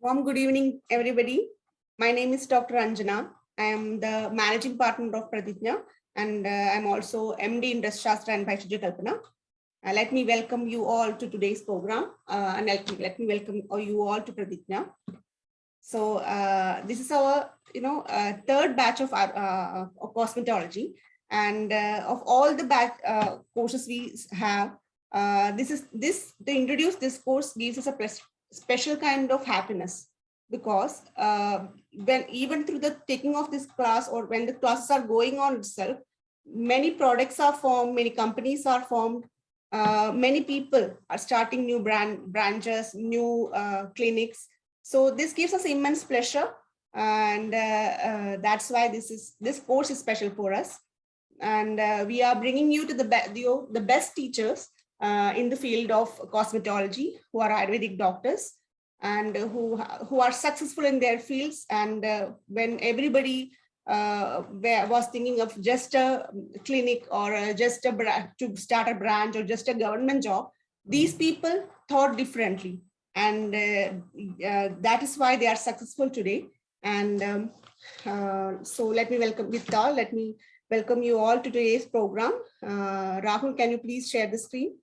Warm good evening, everybody. My name is Dr. Anjana. I am the managing partner of PRATIGNJA, and I'm also MD in Shastra and Bhaishya Kalpana. Let me welcome you all to today's program, and let me welcome you all to PRATIGNJA. So this is our, third batch of cosmetology, and of all the batch courses we have, to introduce this course gives us a special kind of happiness, because when even through the taking of this class, or when the classes are going on itself, many products are formed, many companies are formed, many people are starting new branches, new clinics. So this gives us immense pleasure, and that's why this course is special for us. And we are bringing you to the best teachers in the field of cosmetology, who are Ayurvedic doctors, and who are successful in their fields. And when everybody was thinking of just a clinic, or just to start a branch, or just a government job, these people thought differently, and that is why they are successful today. And so let me welcome you all to today's program. Rahul, can you please share the screen?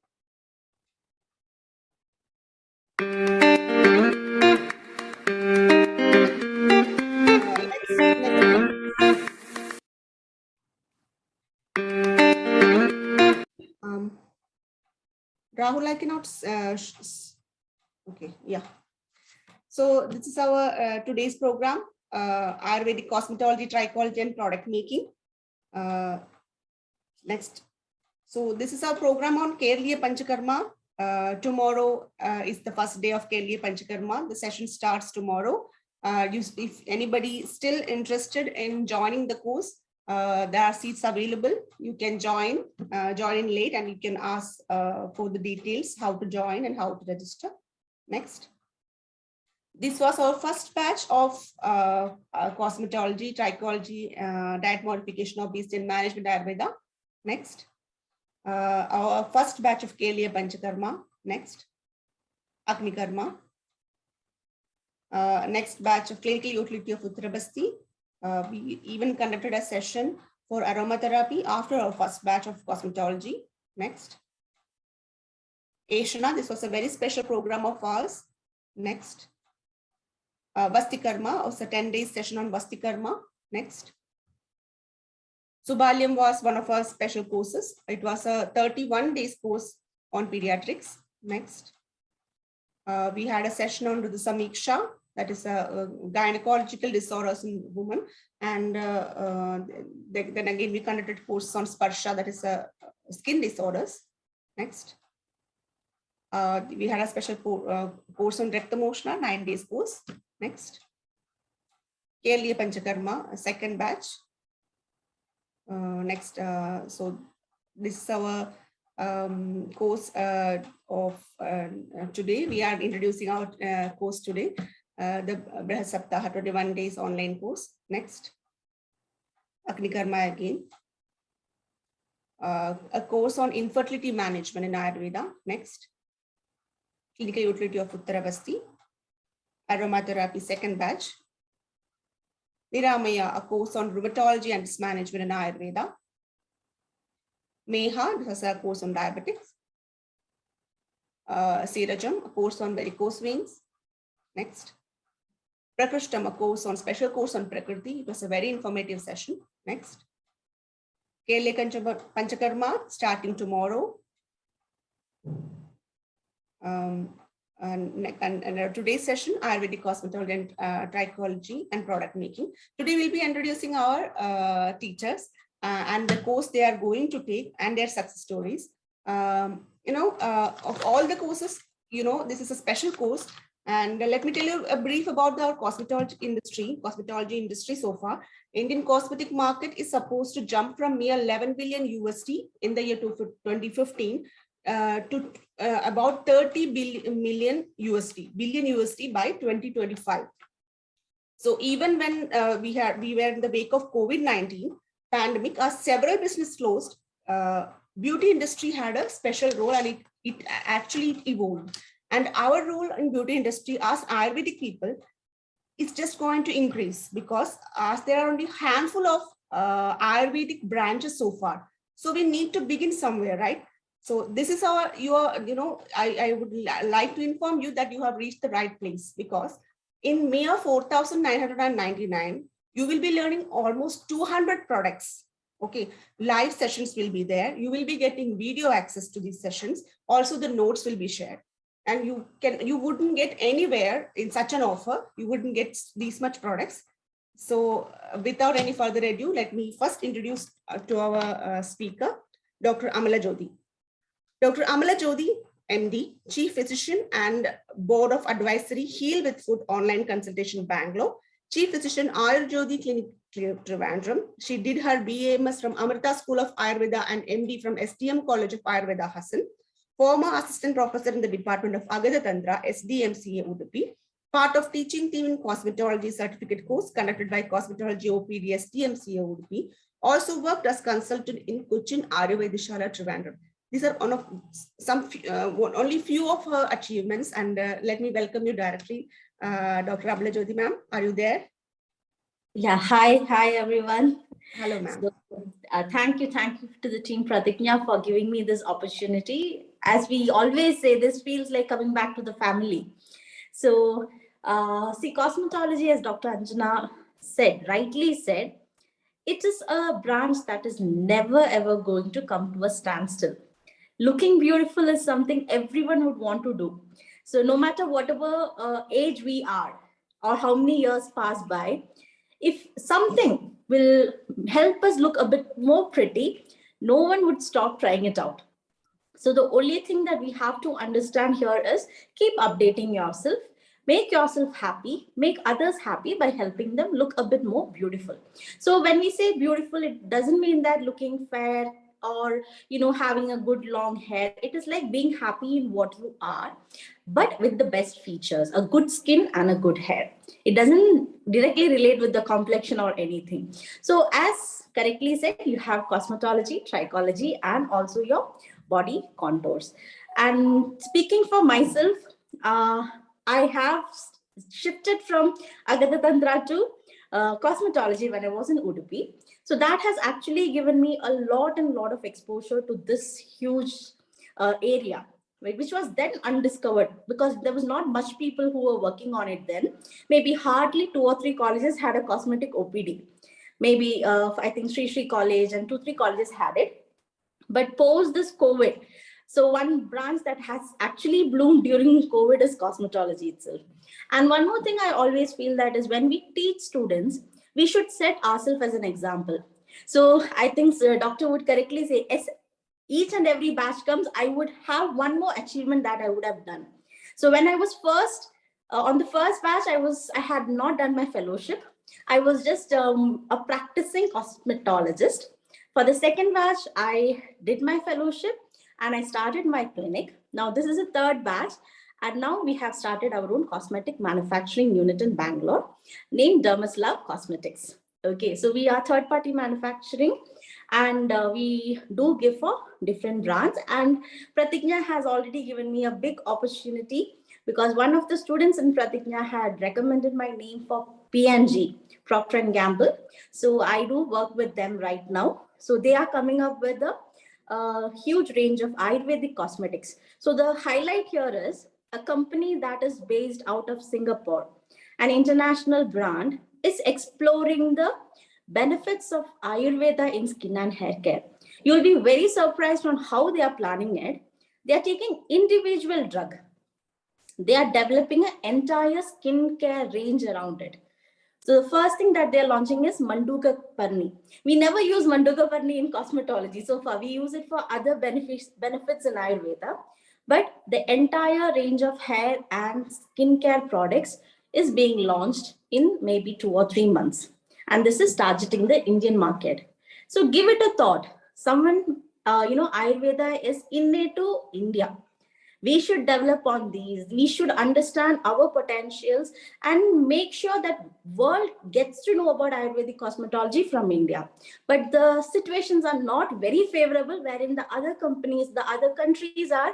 Rahul, I cannot. Okay, yeah. So this is our today's program, Ayurvedic Cosmetology, Trichology, and Product Making. Next. So this is our program on Kerliya Panchakarma. Tomorrow is the first day of Kerliya Panchakarma. The session starts tomorrow. If anybody is still interested in joining the course, there are seats available. You can join in late, and you can ask for the details, how to join and how to register. Next. This was our first batch of cosmetology, trichology, diet modification, obesity, and management Ayurveda. Next. Our first batch of Kerliya Panchakarma. Next. Agni Karma. Next batch of clinical utility of Uttarabasti. We even conducted a session for aromatherapy after our first batch of cosmetology. Next. Ashana, this was a very special program of ours. Next. Vasti Karma, also 10-day session on Vasti Karma. Next. Subalyam was one of our special courses. It was a 31-day course on pediatrics. Next. We had a session on the Samiksha, that is gynecological disorders in women. And then again, we conducted courses on Sparsha, that is skin disorders. Next. We had a special course on Rektamoshna, 9 days course. Next. Kerliya Panchakarma, a second batch. Next. So this is our course of today. We are introducing our course today, the Brihad Saptaha 21 days online course. Next. Agni Karma again. A course on infertility management in Ayurveda. Next. Clinical utility of Uttarabasti. Aromatherapy, second batch. Niramaya, a course on rheumatology and its management in Ayurveda. Meha, this is a course on diabetics. Serajam, a course on varicose veins. Next. Prakrishtam, a special course on Prakriti. It was a very informative session. Next. Kerliya Panchakarma, starting tomorrow. And today's session, Ayurvedic Cosmetology and Trichology and Product Making. Today we'll be introducing our teachers and the course they are going to take and their success stories. Of all the courses, this is a special course. And let me tell you a brief about our cosmetology industry so far. Indian cosmetic market is supposed to jump from mere 11 billion USD in the year 2015 to about 30 billion USD by 2025. So even when we were in the wake of COVID-19 pandemic, several business closed, beauty industry had a special role, and it actually evolved. And our role in beauty industry as Ayurvedic people is just going to increase, because as there are only a handful of Ayurvedic branches so far. So we need to begin somewhere, right? So this is our, I would like to inform you that you have reached the right place, because in May of 4,999, you will be learning almost 200 products. Okay, live sessions will be there. You will be getting video access to these sessions. Also, the notes will be shared. And you wouldn't get anywhere in such an offer. You wouldn't get these much products. So without any further ado, let me first introduce to our speaker, Dr. Amila Jodhi. Dr. Amila Jodhi, MD, Chief Physician and Board of Advisory, Heal with Food Online Consultation, Bangalore. Chief Physician, Amila Jodhi Clinic, Trivandrum. She did her BAMS from Amrita School of Ayurveda and MD from STM College of Ayurveda, Hassan. Former Assistant Professor in the Department of Agada Tantra, SDMCA, Udupi. Part of teaching team in Cosmetology certificate course conducted by Cosmetology OPD, SDMCA, Udupi. Also worked as consultant in Cochin Ayurvedishala, Trivandrum. These are one of only few of her achievements, and let me welcome you directly, Dr. Amila Jodhi, ma'am. Are you there? Yeah, hi everyone. Hello, ma'am. So, thank you to the team Pratignya for giving me this opportunity. As we always say, this feels like coming back to the family. So, see, cosmetology, as Dr. Anjana rightly said, it is a branch that is never ever going to come to a standstill. Looking beautiful is something everyone would want to do. So no matter whatever age we are or how many years pass by, if something will help us look a bit more pretty, no one would stop trying it out. So the only thing that we have to understand here is keep updating yourself, make yourself happy, make others happy by helping them look a bit more beautiful. So when we say beautiful, it doesn't mean that looking fair or having a good long hair. It is like being happy in what you are, but with the best features, a good skin and a good hair. It doesn't directly relate with the complexion or anything. So as correctly said, you have cosmetology, trichology, and also your body contours. And speaking for myself, I have shifted from Agada Tantra to cosmetology when I was in Udupi. So that has actually given me a lot of exposure to this huge area, which was then undiscovered because there was not much people who were working on it then. Maybe hardly 2 or 3 colleges had a cosmetic OPD. Maybe I think Sri College and 2-3 colleges had it. But post this COVID, so one branch that has actually bloomed during COVID is cosmetology itself. And one more thing I always feel that is when we teach students, we should set ourselves as an example. So I think doctor would correctly say, as each and every batch comes, I would have one more achievement that I would have done. So when I was first, on the first batch, I had not done my fellowship. I was just a practicing cosmetologist. For the second batch, I did my fellowship and I started my clinic. Now this is a third batch. And now we have started our own cosmetic manufacturing unit in Bangalore named Dermaslab Cosmetics. Okay, so we are third-party manufacturing and we do give for different brands. And Pratignya has already given me a big opportunity because one of the students in Pratignya had recommended my name for P&G, Procter & Gamble. So I do work with them right now. So they are coming up with a huge range of Ayurvedic cosmetics. So the highlight here is a company that is based out of Singapore, an international brand, is exploring the benefits of Ayurveda in skin and hair care. You'll be very surprised on how they are planning it. They are taking individual drug. They are developing an entire skincare range around it. So the first thing that they're launching is Manduka Parni. We never use Manduka Parni in cosmetology so far. We use it for other benefits in Ayurveda. But the entire range of hair and skincare products is being launched in maybe 2 or 3 months. And this is targeting the Indian market. So give it a thought. Someone, Ayurveda is innate to India. We should develop on these. We should understand our potentials and make sure that world gets to know about Ayurvedic cosmetology from India. But the situations are not very favorable, wherein the other companies, the other countries are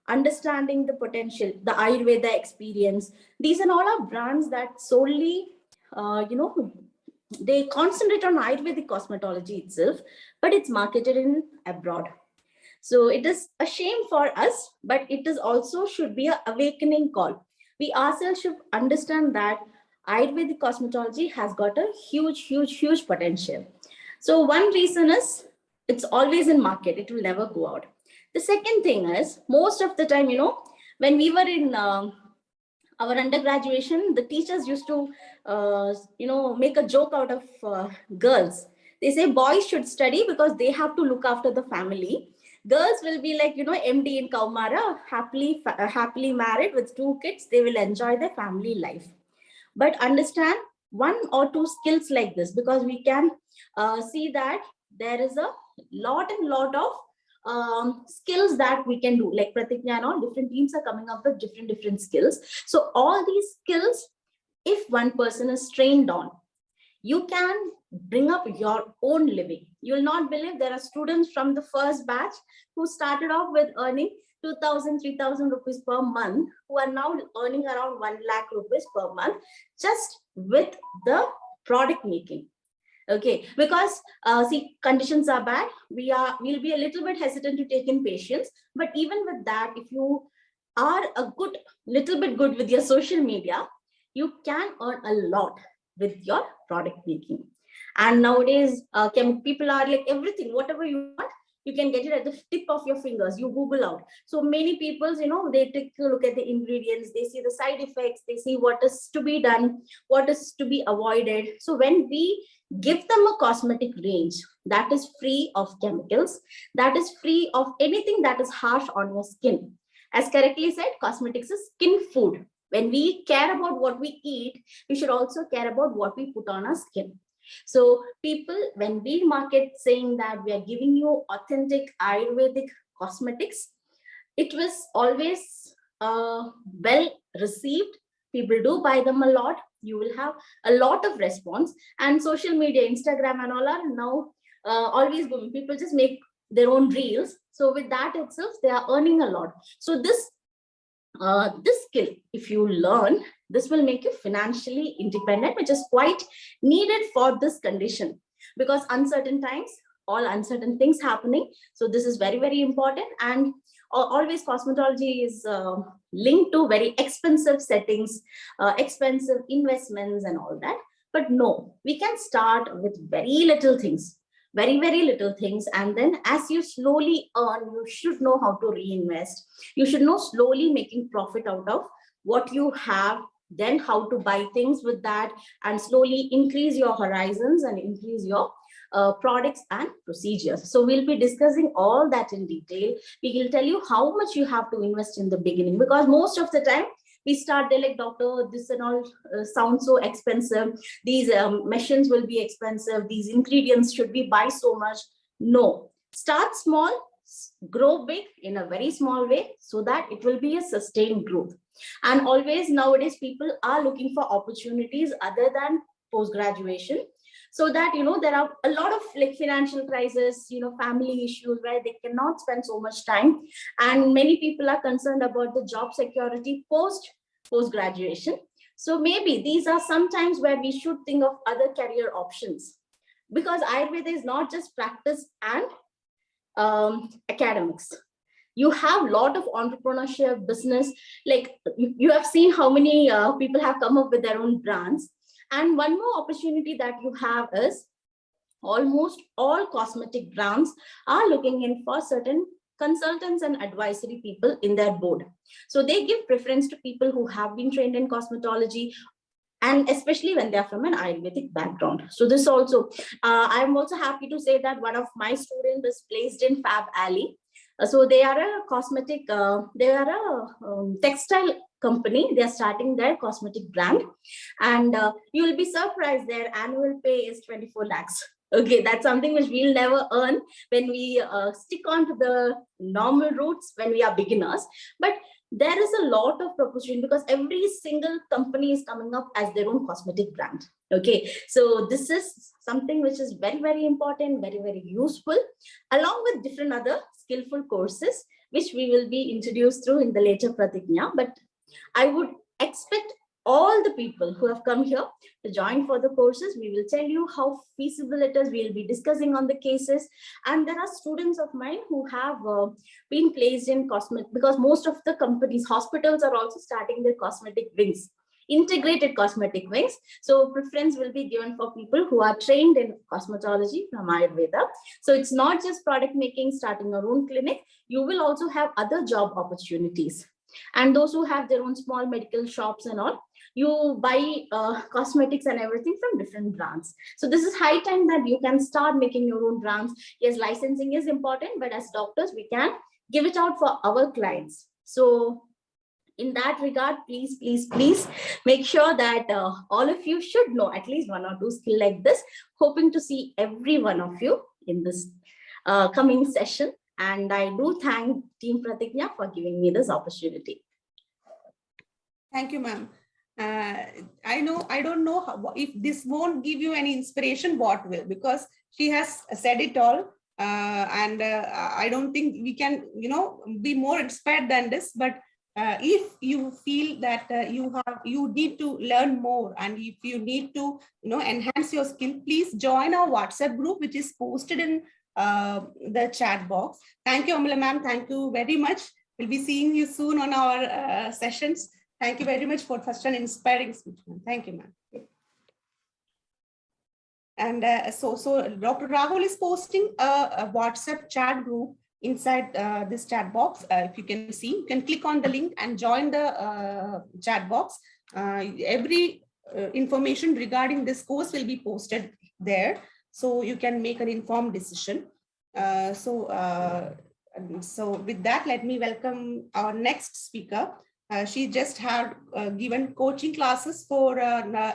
understanding the potential, the Ayurveda experience. These are all are brands that solely, they concentrate on Ayurvedic cosmetology itself, but it's marketed in abroad. So it is a shame for us, but it is also should be an awakening call. We ourselves should understand that Ayurvedic cosmetology has got a huge potential. So one reason is it's always in market. It will never go out. The second thing is most of the time, when we were in our undergraduation, the teachers used to, make a joke out of girls. They say boys should study because they have to look after the family. Girls will be like, MD in Kaumara, happily married with 2 kids. They will enjoy their family life. But understand 1 or 2 skills like this, because we can see that there is a lot of skills that we can do, like Pratignya and all different teams are coming up with different skills. So all these skills, if one person is trained on, you can bring up your own living. You will not believe there are students from the first batch who started off with earning 2,000, 3,000 rupees per month, who are now earning around 1 lakh rupees per month just with the product making. Okay, because see, conditions are bad. We'll be a little bit hesitant to take in patients, but even with that, if you are a little bit good with your social media, you can earn a lot with your product making. And nowadays, people are like everything, whatever you want, you can get it at the tip of your fingers. You Google out. So many people, they take a look at the ingredients, they see the side effects, they see what is to be done, what is to be avoided. So when we give them a cosmetic range that is free of chemicals, that is free of anything that is harsh on your skin. As correctly said, cosmetics is skin food. When we care about what we eat, we should also care about what we put on our skin. So people, when we market saying that we are giving you authentic Ayurvedic cosmetics, it was always well received. People do buy them a lot. You will have a lot of response, and social media, Instagram and all are now always booming. People just make their own reels. So with that itself, they are earning a lot. So this skill, if you learn, this will make you financially independent, which is quite needed for this condition, because uncertain times, all uncertain things happening. So this is very important. And always cosmetology is linked to very expensive settings, expensive investments and all that. But no, we can start with very little things, very little things. And then as you slowly earn, you should know how to reinvest. You should know slowly making profit out of what you have, then how to buy things with that, and slowly increase your horizons and increase your products and procedures. So we'll be discussing all that in detail. We will tell you how much you have to invest in the beginning, because most of the time we start there like, doctor, this and all sounds so expensive. These machines will be expensive. These ingredients should we buy so much? No, start small, grow big in a very small way, so that it will be a sustained growth. And always nowadays people are looking for opportunities other than post-graduation, so that there are a lot of like financial crisis, family issues where they cannot spend so much time, and many people are concerned about the job security post graduation. So maybe these are some times where we should think of other career options, because Ayurveda is not just practice and academics. You have a lot of entrepreneurship, business, like you have seen how many people have come up with their own brands. And one more opportunity that you have is almost all cosmetic brands are looking in for certain consultants and advisory people in their board. So they give preference to people who have been trained in cosmetology, and especially when they are from an Ayurvedic background. So this also, I'm also happy to say that one of my students is placed in Fab Alley. So they are a cosmetic, they are a textile company. They are starting their cosmetic brand, and you will be surprised their annual pay is 24 lakhs. Okay, that's something which we'll never earn when we stick on to the normal routes when we are beginners. But there is a lot of proposition, because every single company is coming up as their own cosmetic brand. Okay, so this is something which is very important, very useful, along with different other skillful courses which we will be introduced through in the later Pratignya. But I would expect all the people who have come here to join for the courses. We will tell you how feasible it is. We'll be discussing on the cases. And there are students of mine who have been placed in cosmetic, because most of the companies, hospitals are also starting their cosmetic wings, integrated cosmetic wings. So preference will be given for people who are trained in cosmetology from Ayurveda. So it's not just product making, starting your own clinic. You will also have other job opportunities. And those who have their own small medical shops and all, you buy cosmetics and everything from different brands. So this is high time that you can start making your own brands. Yes, licensing is important, but as doctors, we can give it out for our clients. So in that regard, please, please, please make sure that all of you should know at least one or two skill like this. Hoping to see every one of you in this coming session. And I do thank Team Pratignya for giving me this opportunity. Thank you, ma'am. I don't know if this won't give you any inspiration, what will, because she has said it all. And I don't think we can, be more inspired than this. But if you feel that you need to learn more, and if you need to, enhance your skill, please join our WhatsApp group, which is posted in the chat box. Thank you, Amila ma'am. Thank you very much. We'll be seeing you soon on our sessions. Thank you very much for such an inspiring speech, ma'am. Thank you, ma'am. And so Dr. Rahul is posting a WhatsApp chat group inside this chat box. If you can see, you can click on the link and join the chat box. Every information regarding this course will be posted there, so you can make an informed decision. So with that, let me welcome our next speaker. She just had given coaching classes for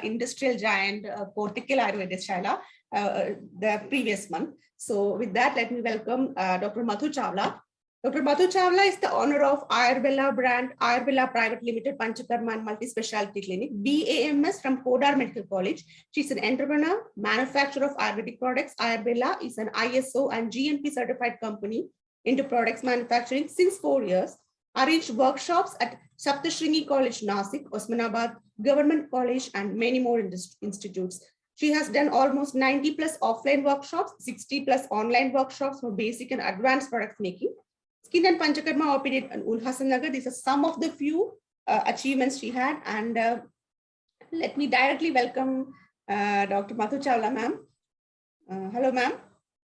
industrial giant Cortical Ayurveda Shala the previous month. So with that, let me welcome Dr. Madhu Chawla. Dr. Madhu Chawla is the owner of Ayurveda brand, Ayurveda Private Limited Panchakarma and Multi-Speciality Clinic, BAMS from Kodar Medical College. She's an entrepreneur, manufacturer of Ayurvedic products. Ayurveda is an ISO and GMP certified company into products manufacturing since 4 years. Arranged workshops at Saptashringi College, Nasik, Osmanabad, Government College, and many more institutes. She has done almost 90 plus offline workshops, 60 plus online workshops for basic and advanced product making. Skin and Panchakarma operated in Ulhasanagar. These are some of the few achievements she had. And let me directly welcome Dr. Madhu Chawla, ma'am. Hello, ma'am.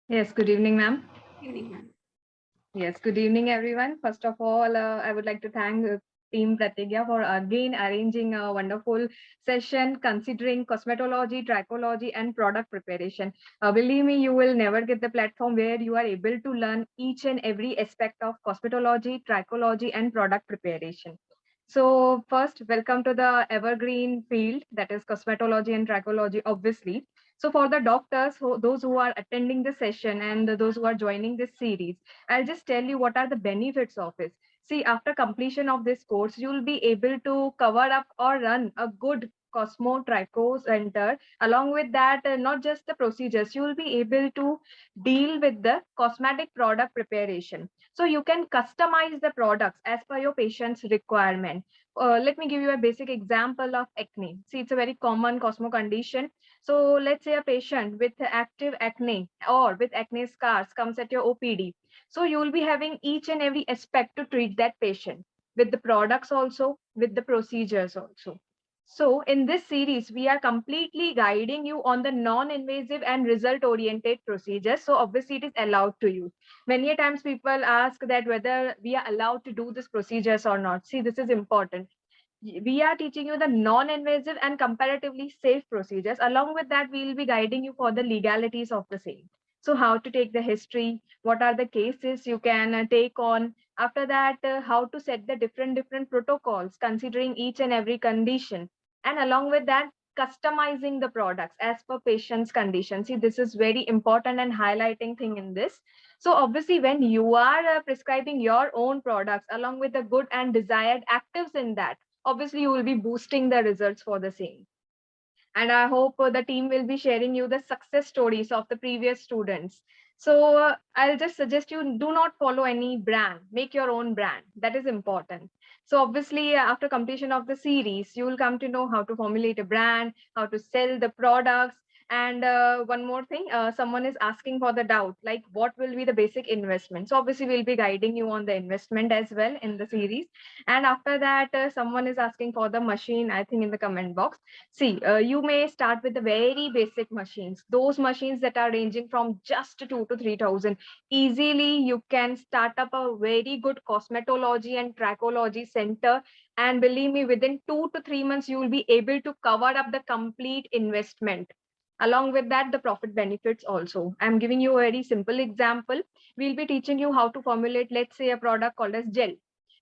Yes, good evening, ma'am. Good evening, ma'am. Yes, good evening, everyone. First of all, I would like to thank Team Pratignya for again arranging a wonderful session considering cosmetology, trichology, and product preparation. Believe me, you will never get the platform where you are able to learn each and every aspect of cosmetology, trichology, and product preparation. So first, welcome to the evergreen field, that is cosmetology and trichology, obviously. So for the doctors, those who are attending the session and those who are joining this series, I'll just tell you what are the benefits of it. See, after completion of this course, you'll be able to cover up or run a good Cosmo Tricho Center. Along with that, not just the procedures, you will be able to deal with the cosmetic product preparation. So you can customize the products as per your patient's requirement. Let me give you a basic example of acne. See, it's a very common Cosmo condition. So let's say a patient with active acne or with acne scars comes at your OPD. So you will be having each and every aspect to treat that patient with the products also, with the procedures also. So in this series, we are completely guiding you on the non-invasive and result-oriented procedures. So obviously it is allowed to you. Many a times people ask that whether we are allowed to do these procedures or not. See, this is important. We are teaching you the non-invasive and comparatively safe procedures. Along with that, we will be guiding you for the legalities of the same. So how to take the history, what are the cases you can take on. After that, how to set the different protocols considering each and every condition. And along with that, customizing the products as per patient's condition. See, this is very important and highlighting thing in this. So obviously, when you are prescribing your own products along with the good and desired actives in that, obviously you will be boosting the results for the same. And I hope the team will be sharing you the success stories of the previous students. So I'll just suggest you do not follow any brand, make your own brand. That is important. So obviously after completion of the series, you will come to know how to formulate a brand, how to sell the products. And one more thing, someone is asking for the doubt, like what will be the basic investment? So obviously we'll be guiding you on the investment as well in the series. And after that, someone is asking for the machine, I think in the comment box. See, you may start with the very basic machines, those machines that are ranging from just 2 to 3,000. Easily, you can start up a very good cosmetology and trichology center. And believe me, within 2 to 3 months, you will be able to cover up the complete investment. Along with that, the profit benefits also. I'm giving you a very simple example. We'll be teaching you how to formulate, let's say, a product called as gel.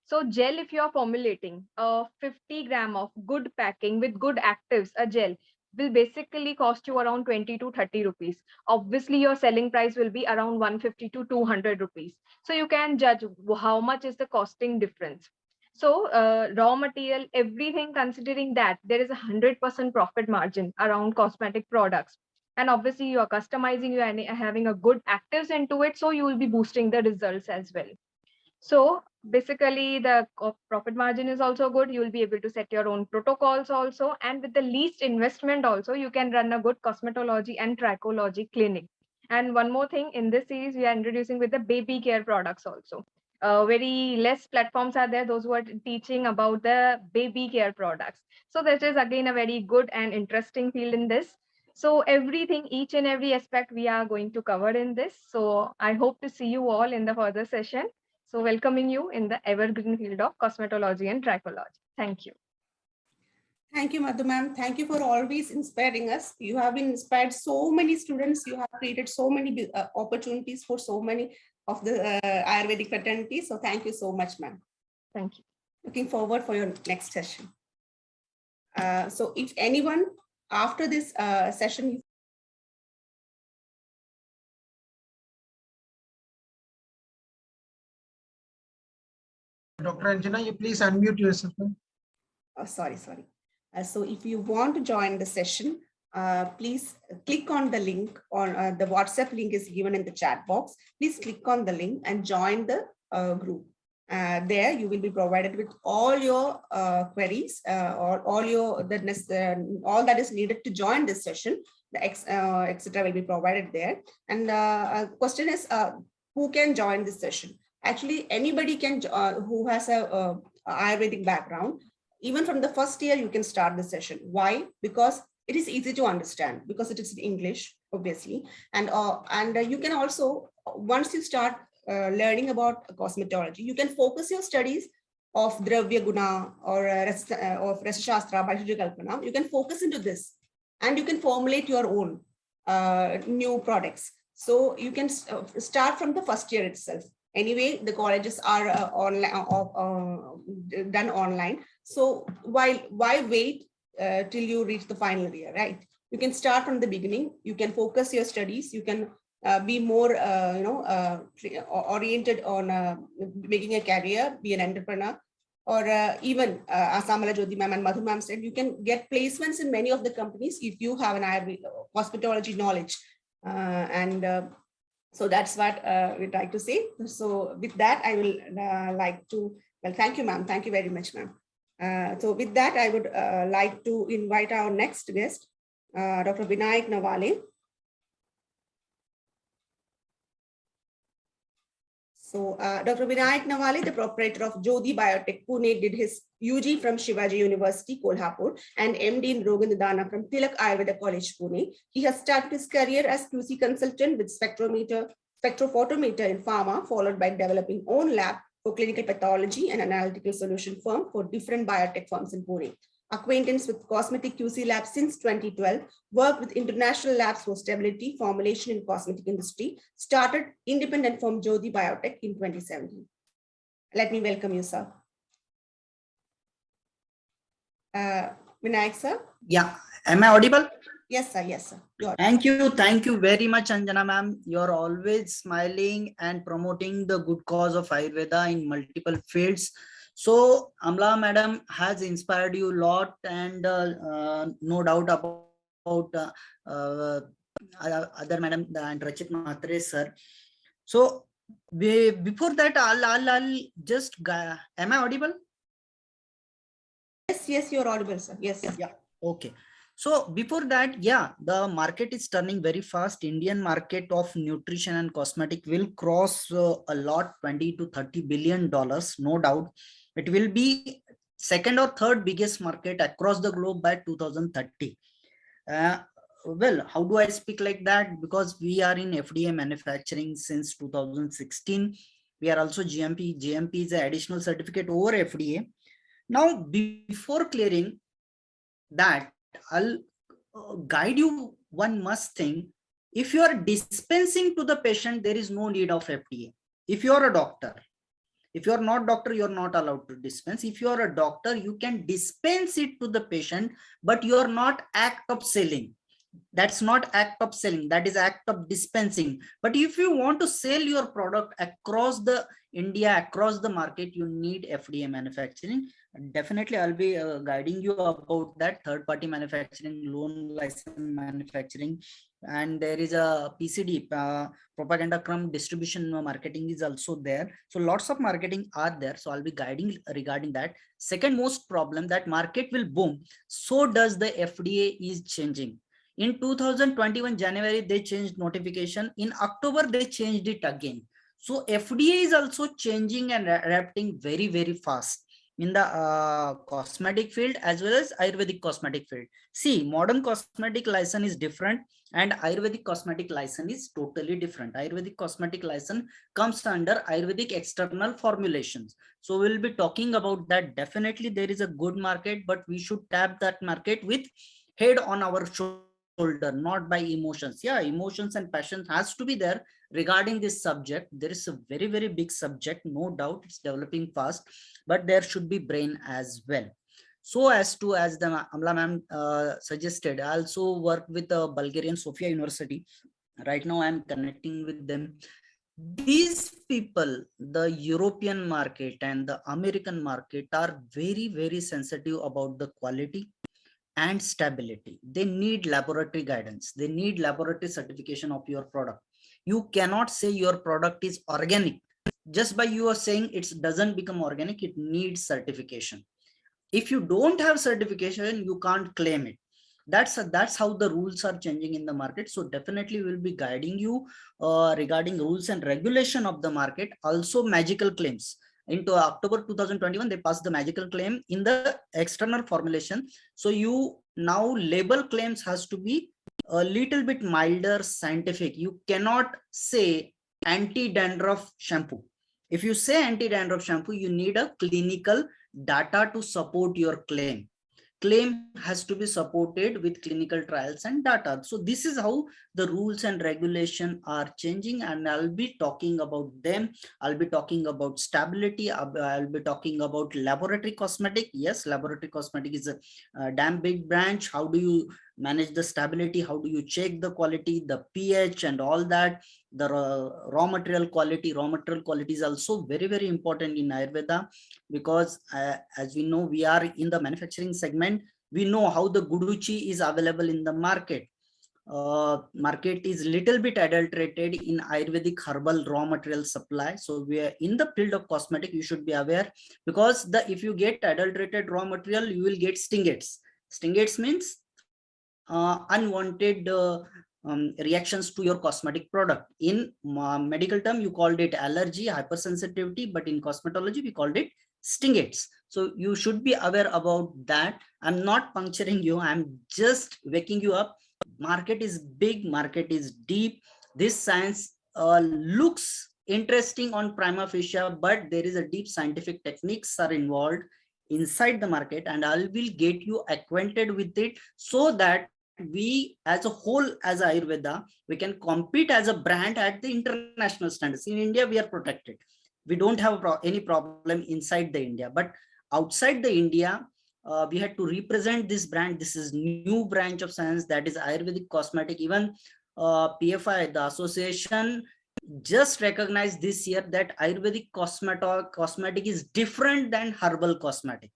So gel, if you are formulating a 50 gram of good packing with good actives, a gel will basically cost you around 20 to 30 rupees. Obviously, your selling price will be around 150 to 200 rupees. So you can judge how much is the costing difference. So raw material, everything considering that, there is 100% profit margin around cosmetic products. And obviously you are customizing, you are having a good actives into it. So you will be boosting the results as well. So basically the profit margin is also good. You will be able to set your own protocols also. And with the least investment also, you can run a good cosmetology and trichology clinic. And one more thing, in this series, we are introducing with the baby care products also. Very less platforms are there, those who are teaching about the baby care products. So that is again a very good and interesting field in this. So everything, each and every aspect we are going to cover in this. So I hope to see you all in the further session. So welcoming you in the evergreen field of cosmetology and trichology. Thank you. Thank you, Madhu ma'am. Thank you for always inspiring us. You have been inspired so many students. You have created so many opportunities for so many of the Ayurvedic fraternities. So thank you so much, ma'am. Thank you. Looking forward for your next session. So if anyone after this session, Dr. Anjana, you please unmute yourself. sorry. So if you want to join the session, please click on the link on the WhatsApp link is given in the chat box. Please click on the link and join the group. There you will be provided with all your queries or all that is needed to join this session. The etc. will be provided there. And question is who can join this session? Actually, anybody can who has a Ayurvedic background. Even from the first year, you can start the session. Why? Because it is easy to understand, because it is in English, obviously. And you can also, once you start learning about cosmetology, you can focus your studies of Dravya Guna or of Rasa Shastra, Bhaishya Kalpana. You can focus into this and you can formulate your own new products. So you can start from the first year itself. Anyway, the colleges are done online. So why wait till you reach the final year, right? You can start from the beginning. You can focus your studies. You can be more, oriented on making a career, be an entrepreneur, or even as Amila Jodhi ma'am and Madhu ma'am said, you can get placements in many of the companies if you have an cosmetology knowledge. So that's what we'd like to say. So with that, I will like to, well, thank you, ma'am. Thank you very much, ma'am. So with that, I would like to invite our next guest, Dr. Vinayak Nawali. So Dr. Vinayak Nawali, the proprietor of Jodhi Biotech Pune, did his UG from Shivaji University, Kolhapur, and MD in Rogan from Tilak Ayurveda College, Pune. He has started his career as QC consultant with spectrophotometer in pharma, followed by developing own lab for clinical pathology and analytical solution firm for different biotech firms in Pune. Acquaintance with cosmetic QC labs since 2012, worked with international labs for stability, formulation in cosmetic industry, started independent firm Jodhi Biotech in 2017. Let me welcome you, sir. Vinayak, sir? Yeah, am I audible? Yes, sir. Yes, sir. Thank you very much, Anjana ma'am. You're always smiling and promoting the good cause of Ayurveda in multiple fields. So Amla madam has inspired you a lot, and no doubt about other madam and Rachit Matre sir. So before that, I'll just am I audible? Yes, you're audible, sir. Yes. Yeah. Okay. So before that, yeah, the market is turning very fast. Indian market of nutrition and cosmetic will cross a lot, 20 to 30 billion dollars, no doubt. It will be second or third biggest market across the globe by 2030. Uh, well, how do I speak like that? Because we are in FDA manufacturing since 2016. We are also GMP. GMP is an additional certificate over FDA. Now, before clearing that, I'll guide you one must thing. If you are dispensing to the patient, there is no need of FDA. If you are a doctor, if you are not doctor, you are not allowed to dispense. If you are a doctor, you can dispense it to the patient, but you are not act of selling. That's not act of selling, that is act of dispensing. But if you want to sell your product across the India, across the market, you need FDA manufacturing. Definitely I'll be guiding you about that third party manufacturing, loan license manufacturing, and there is a PCD, propaganda crumb distribution marketing is also there. So lots of marketing are there, so I'll be guiding regarding that. Second most problem, that market will boom, so does the FDA is changing. In 2021 January, they changed notification. In October, they changed it again. So FDA is also changing and adapting very, very fast in the cosmetic field as well as Ayurvedic cosmetic field. See, modern cosmetic license is different and Ayurvedic cosmetic license is totally different. Ayurvedic cosmetic license comes under Ayurvedic external formulations. So we'll be talking about that. Definitely there is a good market, but we should tap that market with head on our shoulder, not by emotions. Yeah, emotions and passion has to be there regarding this subject. There is a very, very big subject, no doubt. It's developing fast, but there should be brain as well. So as the Amla ma'am suggested, I also work with the Bulgarian Sofia University. Right now I'm connecting with them. These people, the European market and the American market, are very, very sensitive about the quality and stability. They need laboratory guidance. They need laboratory certification of your product. You cannot say your product is organic. Just by you are saying it doesn't become organic, it needs certification. If you don't have certification, you can't claim it. That's how the rules are changing in the market. So definitely we'll be guiding you regarding rules and regulation of the market. Also magical claims. Into October 2021, they passed the magical claim in the external formulation. So you now label claims has to be a little bit milder, scientific. You cannot say anti-dandruff shampoo. If you say anti-dandruff shampoo, you need a clinical data to support your claim. Claim has to be supported with clinical trials and data. So this is how the rules and regulation are changing, and I'll be talking about them. I'll be talking about stability. I'll be talking about laboratory cosmetic. Yes, laboratory cosmetic is a damn big branch. How do you manage the stability? How do you check the quality, the pH and all that? The raw material quality is also very, very important in Ayurveda, because as we know, we are in the manufacturing segment. We know how the guduchi is available in the market. Market is little bit adulterated in Ayurvedic herbal raw material supply. So we are in the field of cosmetic, you should be aware, because if you get adulterated raw material, you will get stingates. Stingates means unwanted reactions to your cosmetic product. In medical term, you called it allergy, hypersensitivity, but in cosmetology, we called it stingates. So you should be aware about that. I'm not puncturing you, I'm just waking you up. Market is big, market is deep. This science looks interesting on prima facie, but there is a deep scientific techniques are involved inside the market, and I will get you acquainted with it, so that we as a whole, as Ayurveda, we can compete as a brand at the international standards. In India, we are protected. We don't have any problem inside the India, but outside the India, we had to represent this brand. This is new branch of science, that is Ayurvedic cosmetic. Even PFI, the association, just recognized this year that Ayurvedic cosmetic is different than herbal cosmetic.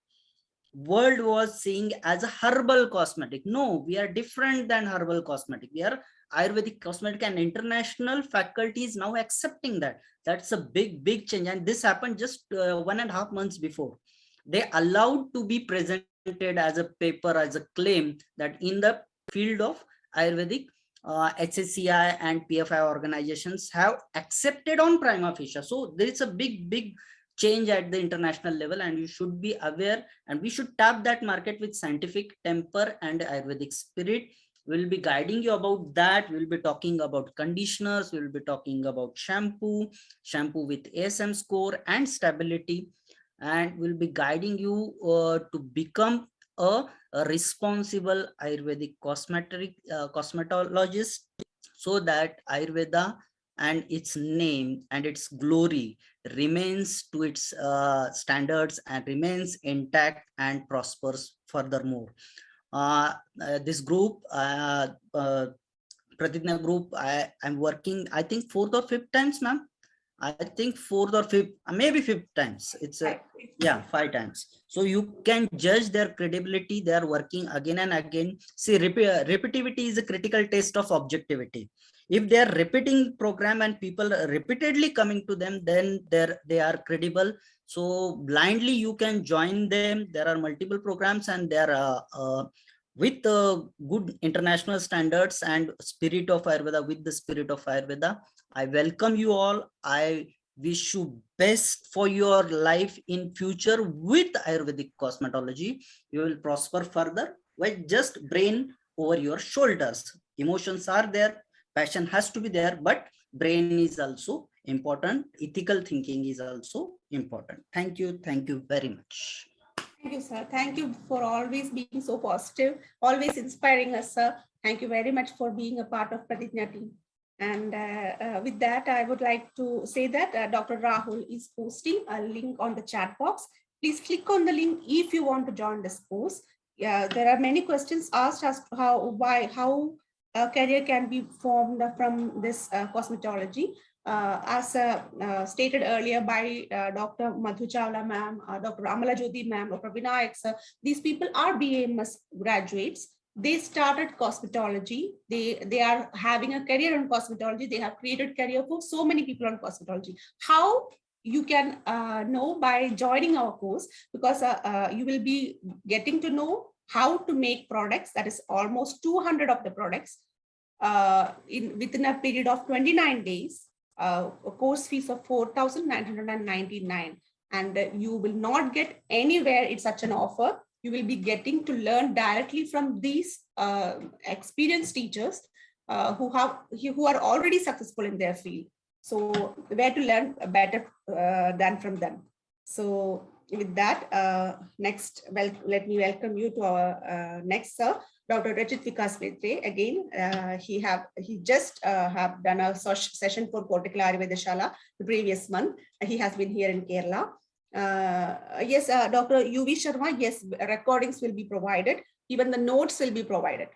world was seeing as a herbal cosmetic. No, we are different than herbal cosmetic. We are Ayurvedic cosmetic, and international faculty is now accepting that. That's a big change. And this happened just 1.5 months before. They allowed to be presented as a paper, as a claim that in the field of Ayurvedic, HSCI and PFI organizations have accepted on prima facie. So there is a big change at the international level, and you should be aware, and we should tap that market with scientific temper and Ayurvedic spirit. We'll be guiding you about that. We'll be talking about conditioners. We'll be talking about shampoo with ASM score and stability, and we'll be guiding you to become a responsible Ayurvedic cosmetologist, so that Ayurveda and its name and its glory remains to its standards and remains intact and prospers furthermore. This group, Pratignya group, I'm working, I think 4th or 5th times, ma'am. I think 4th or 5th, maybe 5th times. It's a, yeah, 5 times. So you can judge their credibility. They are working again and again. See, repetitivity is a critical test of objectivity. If they are repeating program and people are repeatedly coming to them, then they are credible. So blindly you can join them. There are multiple programs, and they are with good international standards and spirit of Ayurveda, with the spirit of Ayurveda. I welcome you all. I wish you best for your life in future with Ayurvedic cosmetology. You will prosper further with just brain over your shoulders. Emotions are there, passion has to be there, but brain is also important. Ethical thinking is also important. Thank you very much. Thank you, sir. Thank you for always being so positive, always inspiring us, sir. Thank you very much for being a part of Pratignya team. And with that, I would like to say that Dr. Rahul is posting a link on the chat box. Please click on the link if you want to join this course. Yeah, there are many questions asked as to how a career can be formed from this cosmetology. As stated earlier by Dr. Madhu Chawla ma'am, Dr. Amila Jodhi ma'am, Dr. Vinayak sir, these people are BAMS graduates. They started cosmetology. They are having a career in cosmetology. They have created career for so many people on cosmetology. How you can know by joining our course, because you will be getting to know how to make products. That is almost 200 of the products within a period of 29 days. A course fees of 4,999, and you will not get anywhere in such an offer. You will be getting to learn directly from these experienced teachers who are already successful in their field. So where to learn better than from them. So with that, next, let me welcome you to our next sir, Dr. Picasso. Again, he just have done a session for Portical Ayurveda Shala the previous month. He has been here in Kerala. Yes, Dr. UV Sharma, yes, recordings will be provided. Even the notes will be provided.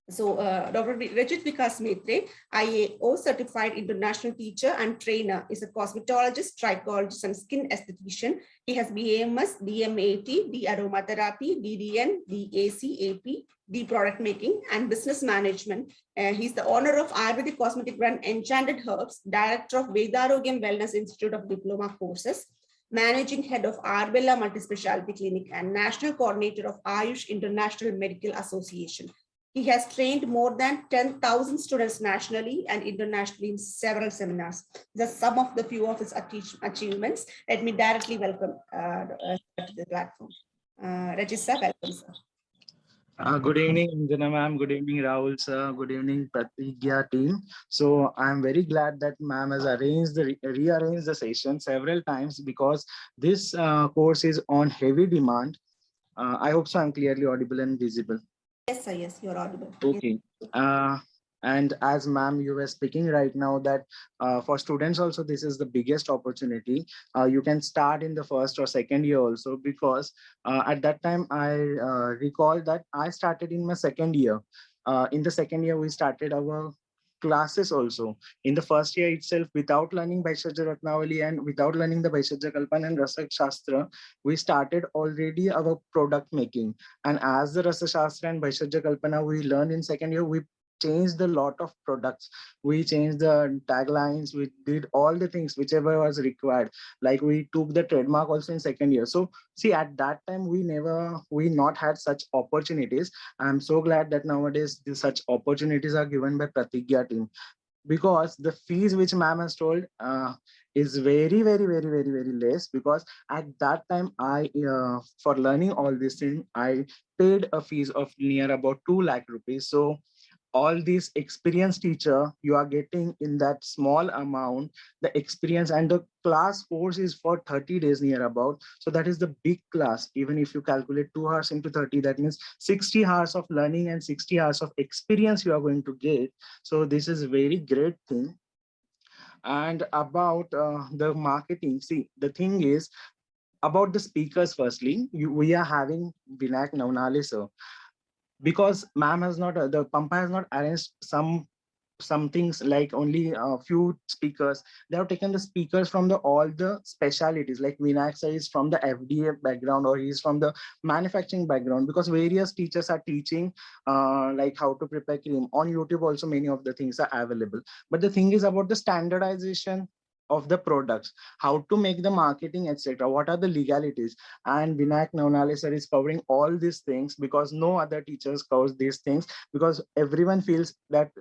So Dr. Rajit Vikas Maitre, IAO certified international teacher and trainer, is a cosmetologist, trichologist, and skin esthetician. He has BAMS, DMAT, D aromatherapy, DDN, DACAP, D product making, and business management. He's the owner of Ayurvedic cosmetic brand Enchanted Herbs, director of Vedarogyam Wellness Institute of Diploma Courses, managing head of Arbella Multispecialty Clinic, and national coordinator of Ayush International Medical Association. He has trained more than 10,000 students nationally and internationally in several seminars. Just some of the few of his achievements. Let me directly welcome to the platform. Rajissa, welcome, sir. Good evening, Anjana ma'am. Good evening, Rahul sir. Good evening, Pratigya team. So I'm very glad that ma'am has rearranged the session several times, because this course is on heavy demand. I hope so I'm clearly audible and visible. Yes, sir. Yes, you're audible. Okay. And as ma'am, you were speaking right now that for students also, this is the biggest opportunity. You can start in the first or second year also, because at that time, I recall that I started in my second year. In the second year, we started our classes also. In the first year itself, without learning Bhaishajya Ratnavali and without learning the Bhaishajya Kalpana and Rasa Shastra, we started already our product making. And as the Rasa Shastra and Bhaishajya Kalpana we learned in second year, we changed a lot of products. We changed the taglines, we did all the things whichever was required. Like we took the trademark also in second year. So see, at that time we not had such opportunities. I'm so glad that nowadays such opportunities are given by Pratigya team, because the fees which ma'am has told is very less. Because at that time I for learning all these things I paid a fees of near about 2 lakh rupees. So all these experienced teacher you are getting in that small amount, the experience, and the class course is for 30 days near about. So that is the big class. Even if you calculate 2 hours into 30, that means 60 hours of learning and 60 hours of experience you are going to get. So this is very great thing. And about the marketing, see, the thing is about the speakers. Firstly, we are having Vinayak Nawali sir, because ma'am has not the Pampa has not arranged some things like only a few speakers. They have taken the speakers from the all the specialities. Like Vinayak sir is from the FDA background, or he is from the manufacturing background, because various teachers are teaching like how to prepare cream on YouTube. Also many of the things are available, but the thing is about the standardization of the products, how to make the marketing, etc. What are the legalities? And Vinayak Nawali sir is covering all these things, because no other teachers covers these things. Because everyone feels that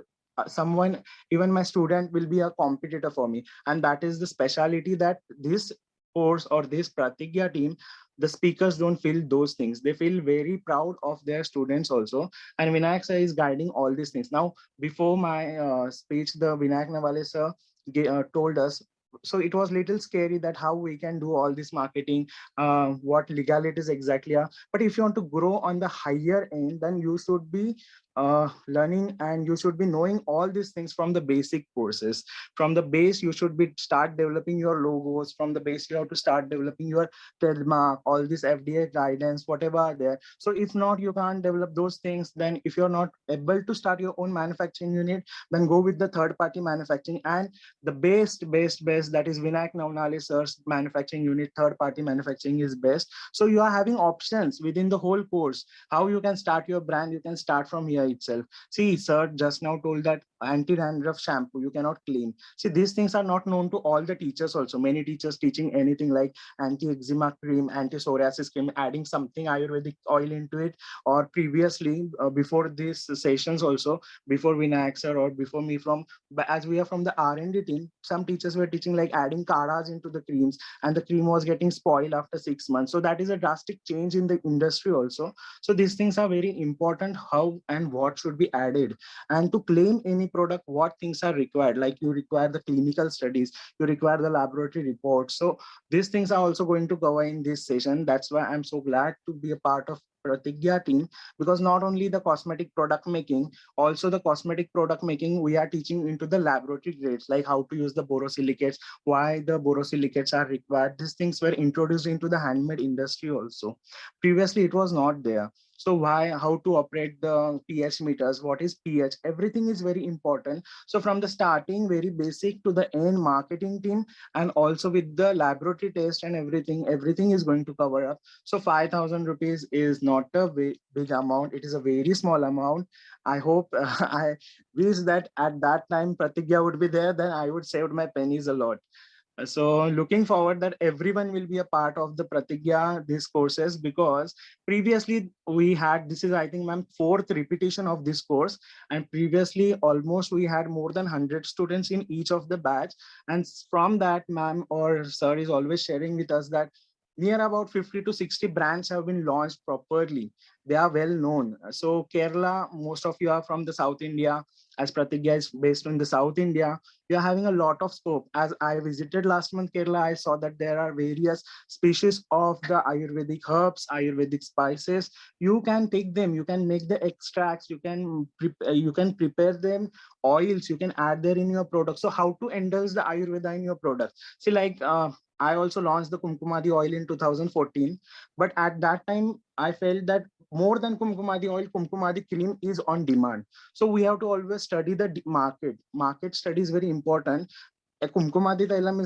someone, even my student, will be a competitor for me. And that is the speciality, that this course or this Pratigya team, the speakers don't feel those things. They feel very proud of their students also. And Vinayak sir is guiding all these things. Now, before my speech, the Vinayak Nawali sir told us, so it was little scary that how we can do all this marketing, what legalities exactly are. But if you want to grow on the higher end, then you should be learning, and you should be knowing all these things from the basic courses. From the base, you should be start developing your logos. From the base, you have to start developing your trademark, all this FDA guidance, whatever are there. So if not, you can't develop those things. Then if you're not able to start your own manufacturing unit, then go with the third party manufacturing. And the best that is Vinayak Nawali sir's manufacturing unit, third party manufacturing is best. So you are having options within the whole course. How you can start your brand, you can start from here itself. See, sir just now told that anti-dandruff shampoo you cannot clean. See, these things are not known to all the teachers also. Many teachers teaching anything like anti-eczema cream, anti-psoriasis cream, adding something Ayurvedic oil into it. Or previously, before these sessions also, before Vinayak sir or before me, from but as we are from the R&D team, some teachers were teaching like adding kadas into the creams, and the cream was getting spoiled after 6 months. So that is a drastic change in the industry also. So these things are very important, how and what should be added. And to claim any product, what things are required, like you require the clinical studies, you require the laboratory reports. So these things are also going to cover in this session. That's why I'm so glad to be a part of Pratigya team, because not only the cosmetic product making, also the cosmetic product making, we are teaching into the laboratory grades, like how to use the borosilicates, why the borosilicates are required. These things were introduced into the handmade industry also. Previously, it was not there. So why, how to operate the pH meters, what is pH, everything is very important. So from the starting, very basic, to the end, marketing team, and also with the laboratory test and everything is going to cover up. So 5,000 rupees is not a big amount. It is a very small amount. I hope I wish that at that time Pratigya would be there, then I would save my pennies a lot. So looking forward that everyone will be a part of the Pratigya, these courses, because previously we had, this is I think ma'am, fourth repetition of this course. And previously almost we had more than 100 students in each of the batch. And from that, ma'am or sir is always sharing with us that near about 50 to 60 brands have been launched properly. They are well known. So Kerala, most of you are from the South India, as Pratigya is based in the South India. You are having a lot of scope. As I visited last month Kerala, I saw that there are various species of the Ayurvedic herbs, Ayurvedic spices. You can take them, you can make the extracts, you can prepare them oils, you can add there in your product. So how to indulge the Ayurveda in your product? See, like I also launched the Kumkumadi oil in 2014, but at that time I felt that more than Kumkumadi oil, Kumkumadi cream is on demand. So we have to always study the market. Market study is very important. A Kumkumadi Tailam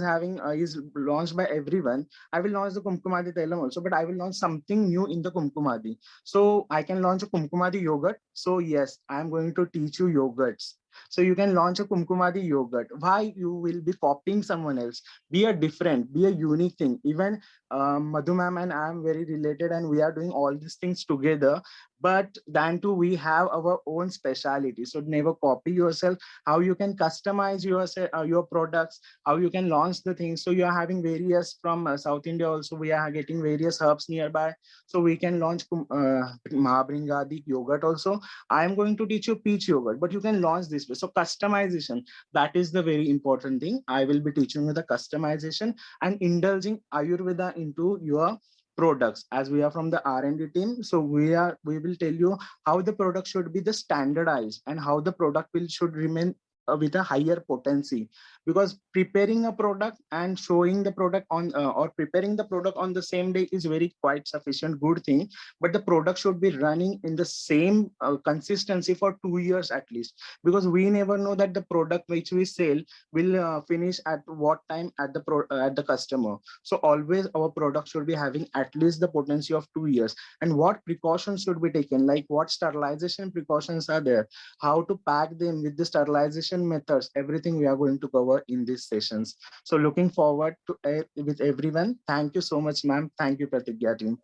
is launched by everyone. I will launch the Kumkumadi Tailam also, but I will launch something new in the Kumkumadi. So I can launch a Kumkumadi yogurt. So yes, I am going to teach you yogurts. So you can launch a Kumkumadi yogurt. Why you will be copying someone else? Be a different, be a unique thing. Even Madhu ma'am and I am very related, and we are doing all these things together. But then too, we have our own speciality. So never copy yourself. How you can customize your products, how you can launch the things. So you are having various from South India also. We are getting various herbs nearby. So we can launch Mahabringadi yogurt also. I am going to teach you peach yogurt, but you can launch this way. So customization, that is the very important thing. I will be teaching you the customization and indulging Ayurveda into your products. As we are from the R&D team, so we will tell you how the product should be the standardized and how the product should remain with a higher potency, because preparing a product and showing the product on or preparing the product on the same day is very quite sufficient good thing, but the product should be running in the same consistency for 2 years at least, because we never know that the product which we sell will finish at what time at the customer. So always our product should be having at least the potency of 2 years. And what precautions should be taken, like what sterilization precautions are there, how to pack them with the sterilization methods, everything we are going to cover in these sessions. So looking forward to with everyone. Thank you so much, ma'am. Thank you, Pratigya team.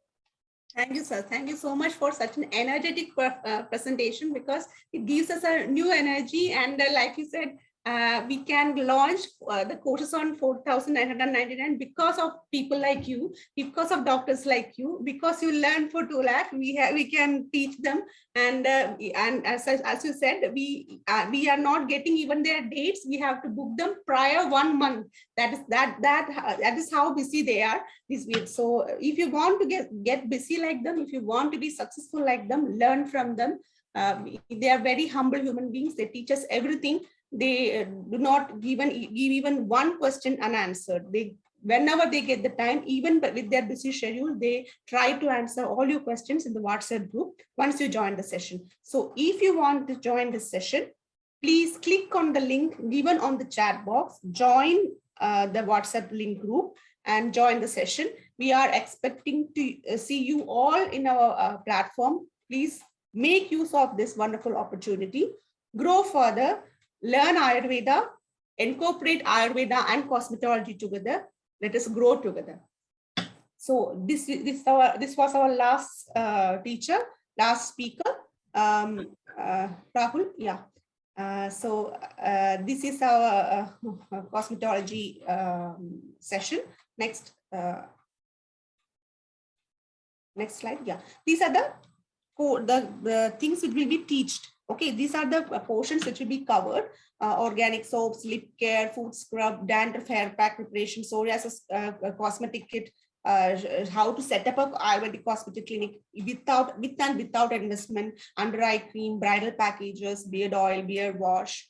Thank you, sir. Thank you so much for such an energetic presentation, because it gives us a new energy. And like you said, we can launch the courses on 4,999 because of people like you, because of doctors like you, because you learn for 2 lakh. We can teach them, and as you said, we are not getting even their dates. We have to book them prior 1 month. That is how busy they are this week. So if you want to get busy like them, if you want to be successful like them, learn from them. They are very humble human beings. They teach us everything. They do not give even one question unanswered. Whenever they get the time, even with their busy schedule, they try to answer all your questions in the WhatsApp group once you join the session. So if you want to join the session, please click on the link given on the chat box, join the WhatsApp link group and join the session. We are expecting to see you all in our platform. Please make use of this wonderful opportunity. Grow further. Learn Ayurveda, incorporate Ayurveda and cosmetology together. Let us grow together. So this was our last teacher, last speaker, Rahul. Yeah. This is our cosmetology session. Next slide. Yeah. These are the things which will be taught. Okay, these are the portions which will be covered: organic soaps, lip care, food scrub, dandruff hair pack preparation, psoriasis cosmetic kit, how to set up a Ayurvedic cosmetic clinic with and without investment, under eye cream, bridal packages, beard oil, beard wash.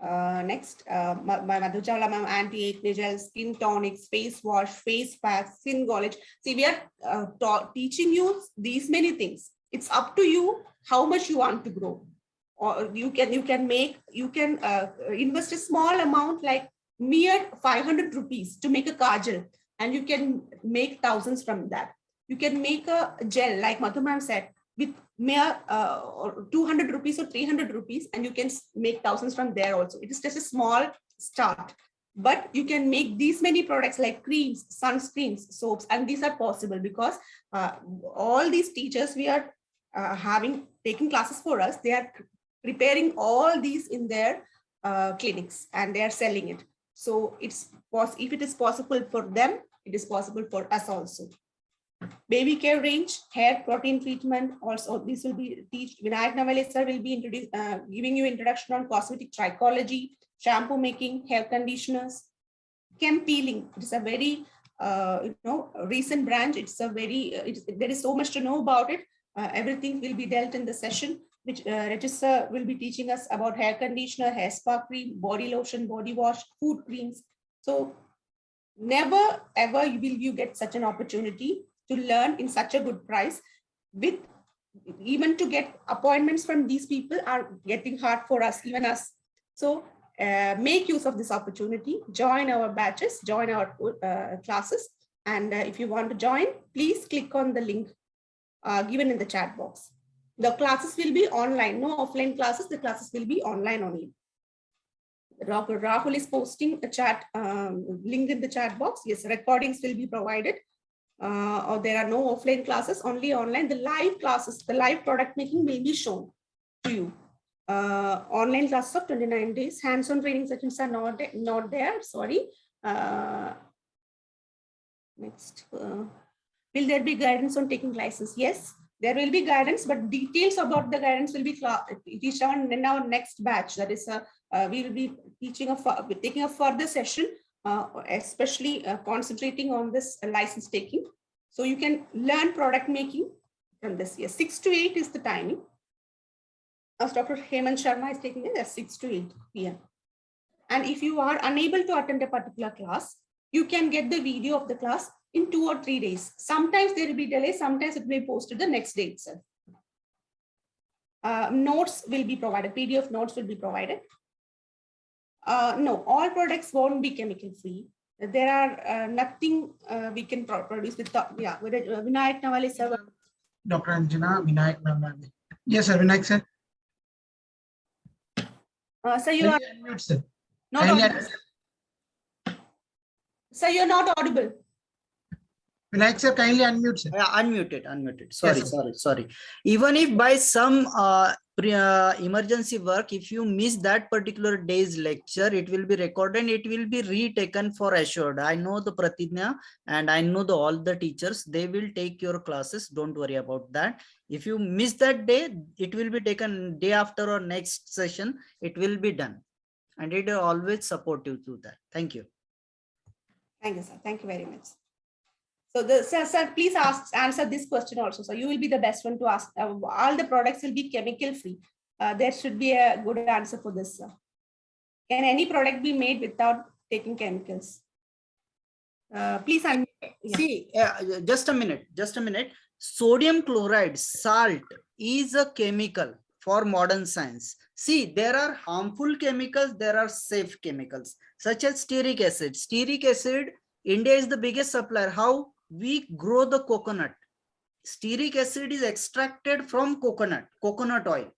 Next, Madhu Chawla ma'am, anti-acne gel, skin tonics, face wash, face packs, skin gouage. See, we are teaching you these many things. It's up to you how much you want to grow. Or you can invest a small amount, like mere 500 rupees to make a kajal, and you can make thousands from that. You can make a gel, like Madhu ma'am said, with mere 200 rupees or 300 rupees, and you can make thousands from there also. It is just a small start, but you can make these many products like creams, sunscreens, soaps, and these are possible because all these teachers we are taking classes for us. They are preparing all these in their clinics, and they are selling it. So if it is possible for them, it is possible for us also. Baby care range, hair protein treatment. Also, this will be Vinayak Nawali sir will be giving you introduction on cosmetic trichology, shampoo making, hair conditioners, chem peeling. It is a very recent branch. There is so much to know about it. Everything will be dealt in the session, which Regis will be teaching us about hair conditioner, hair spa cream, body lotion, body wash, food creams. So never ever will you get such an opportunity to learn in such a good price with even to get appointments from these people are getting hard for us, even us. So make use of this opportunity, join our batches, join our classes. And if you want to join, please click on the link given in the chat box. The classes will be online, no offline classes. The classes will be online only. Rahul is posting a chat link in the chat box. Yes, recordings will be provided. Or there are no offline classes, only online. The live classes, the live product making will be shown to you. Online classes of 29 days. Hands-on training sessions are not there. Sorry. Next. Will there be guidance on taking license? Yes, there will be guidance, but details about the guidance will be shown in our next batch. That is, we will be taking a further session, especially concentrating on this license taking. So you can learn product making from this year. 6 to 8 is the timing. As Dr. Hemant Sharma is taking it, at 6 to 8 p.m. And if you are unable to attend a particular class, you can get the video of the class in 2 or 3 days. Sometimes there will be delay, sometimes it may be posted the next day itself. Notes will be provided, PDF notes will be provided. No, all products won't be chemical free. There are nothing we can produce with, Vinayak Nawali sir. Dr. Anjana, Vinayak Nawali. Yes, sir, Vinayak sir. Sir, you are unmute, sir. not audible. Sir, you're not audible. Vinayak sir, kindly unmute, sir. Yeah, unmuted. Sorry, Yes, sorry. Even if by some emergency work, if you miss that particular day's lecture, it will be recorded. It will be retaken for assured. I know the Pratignya and I know all the teachers. They will take your classes. Don't worry about that. If you miss that day, it will be taken day after or next session. It will be done, and it will always support you to that. Thank you. Thank you, sir. Thank you very much. So, sir, please answer this question also. So, you will be the best one to ask. All the products will be chemical free. There should be a good answer for this, sir. Can any product be made without taking chemicals? Please, See, just a minute. Sodium chloride, salt, is a chemical for modern science. See, there are harmful chemicals, there are safe chemicals, such as stearic acid. Stearic acid, India is the biggest supplier. How? We grow the coconut. Stearic acid is extracted from coconut oil.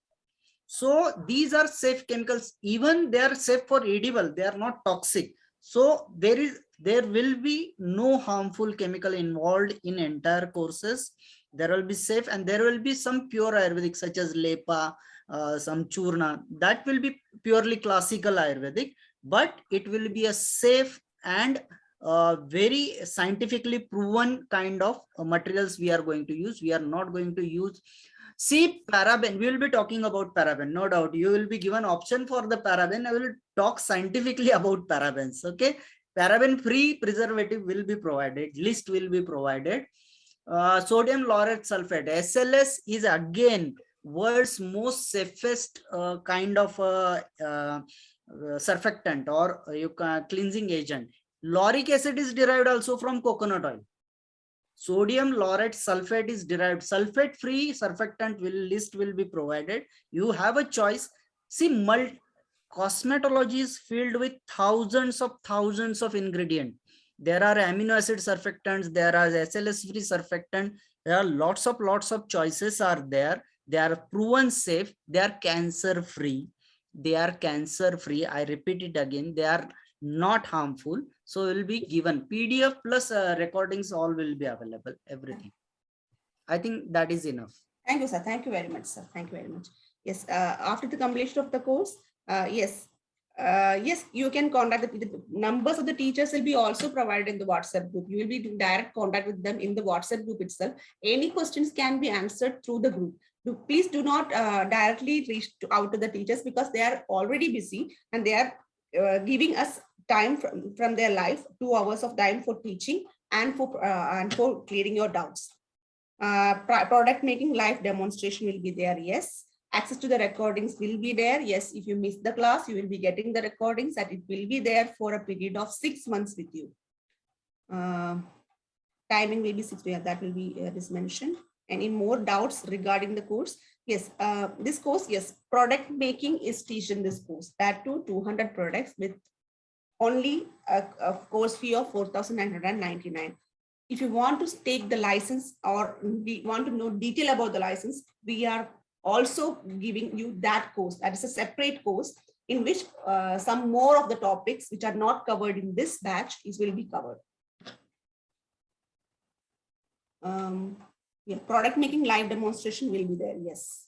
So these are safe chemicals. Even they are safe for edible. They are not toxic. So there will be no harmful chemical involved in entire courses. There will be safe, and there will be some pure Ayurvedic such as Lepa, some Churna. That will be purely classical Ayurvedic, but it will be a safe and very scientifically proven kind of materials we are going to use. We are not going to use. See, paraben, we will be talking about paraben, no doubt. You will be given option for the paraben. I will talk scientifically about parabens, okay? Paraben free preservative will be provided, list will be provided. Sodium lauryl sulfate, SLS, is again world's most safest kind of surfactant or cleansing agent. Lauric acid is derived also from coconut oil. Sodium lauryl sulfate is derived. Sulfate free surfactant list will be provided. You have a choice. See, cosmetology is filled with thousands of ingredients. There are amino acid surfactants, there are SLS free surfactant. There are lots of choices are there. They are proven safe. They are cancer free. I repeat it again. They are not harmful. So will be given PDF plus recordings, all will be available, everything. I think that is enough. Thank you, sir. Thank you very much, sir. Thank you very much. Yes, after the completion of the course, yes, you can contact the numbers of the teachers will be also provided in the WhatsApp group. You will be in direct contact with them in the WhatsApp group itself. Any questions can be answered through the group. Please do not directly reach out to the teachers because they are already busy and they are giving us time from their life, 2 hours of time for teaching and for clearing your doubts. Product making live demonstration will be there. Yes. Access to the recordings will be there. Yes. If you miss the class, you will be getting the recordings and it will be there for a period of 6 months with you. Timing will be 6 months. That will be is mentioned. Any more doubts regarding the course? Yes, this course, yes, product making is taught in this course. That too 200 products with only a course fee of 4,999. If you want to take the license or we want to know detail about the license, we are also giving you that course. That is a separate course in which some more of the topics which are not covered in this batch will be covered. Yeah, product making live demonstration will be there. Yes.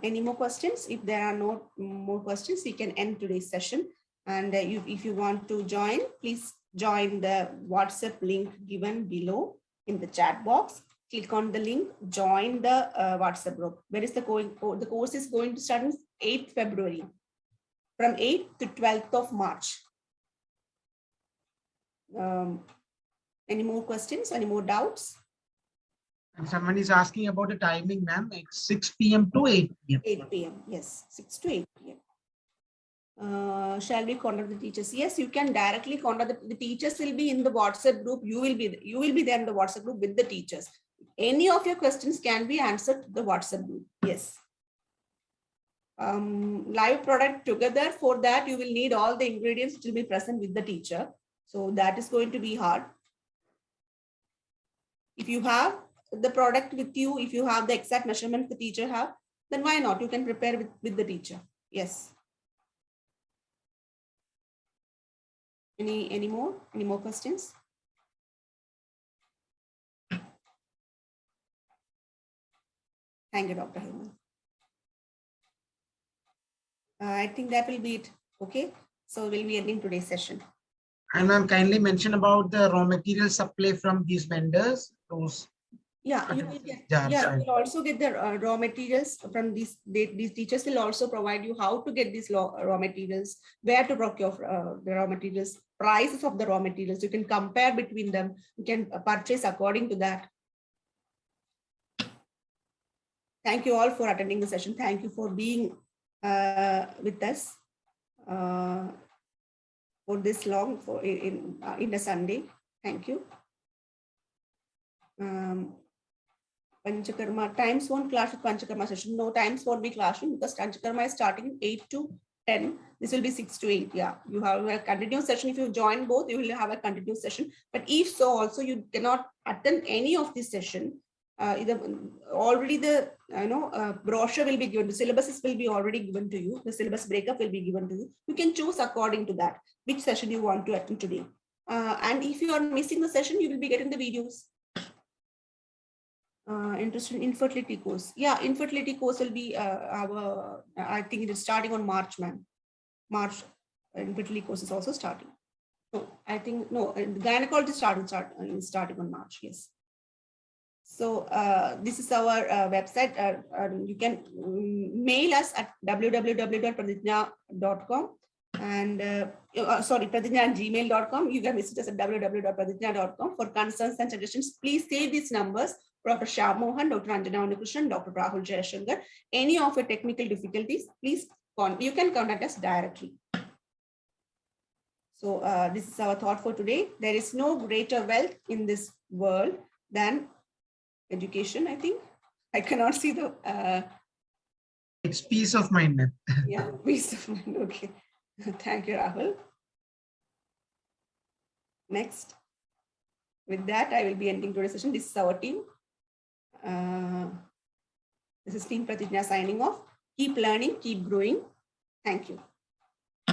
Any more questions? If there are no more questions, we can end today's session. And if you want to join, please join the WhatsApp link given below in the chat box. Click on the link, join the WhatsApp group. Where is the the course is going to start on 8th February from 8th to 12th of March. Any more questions? Any more doubts? And someone is asking about the timing, ma'am. It's 6 p.m. to 8 p.m. 8 p.m. Yes, 6 to 8 p.m. Shall we contact the teachers? Yes, you can directly contact the teachers. Will be in the WhatsApp group. You will be there in the WhatsApp group with the teachers. Any of your questions can be answered to the WhatsApp group. Yes. Live product together. For that, you will need all the ingredients which will be present with the teacher. So that is going to be hard. If you have the product with you, if you have the exact measurement the teacher have, then why not? You can prepare with the teacher. Yes. Any more questions? Thank you, Dr. Heyman. I think that will be it. Okay. So we'll be ending today's session. And ma'am, kindly mention about the raw material supply from these vendors. Those. Yeah, you will get, you will also get the raw materials from these. These teachers will also provide you how to get these raw materials, where to procure the raw materials, prices of the raw materials. You can compare between them. You can purchase according to that. Thank you all for attending the session. Thank you for being with us for this long in a Sunday. Thank you. Panchakarma, times won't clash with Panchakarma session. No, times won't be clashing because Panchakarma is starting 8 to 10. This will be 6 to 8. Yeah, you have a continuous session. If you join both, you will have a continuous session. But if so, also you cannot attend any of this session. Already the brochure will be given. The syllabuses will be already given to you. The syllabus breakup will be given to you. You can choose according to that which session you want to attend today. And if you are missing the session, you will be getting the videos. Interested in infertility course. Yeah, infertility course will be I think it is starting on March, ma'am. March, infertility course is also starting. No, I think, no, gynecology starting on March, yes. So this is our website. You can mail us at www.pratignya.com and pratignya@gmail.com. You can visit us at www.pratignya.com for concerns and suggestions. Please save these numbers. Dr. Shyam Mohan, Dr. Anjana Unnikrishnan, Dr. Rahul Jayashankar. Any of your technical difficulties, please you can contact us directly. So this is our thought for today. There is no greater wealth in this world than education, I think. I cannot see the... It's peace of mind, ma'am. Yeah, peace of mind. Okay. Thank you, Rahul. Next. With that, I will be ending today's session. This is our team. This is Team Pratignya signing off. Keep learning, keep growing. Thank you.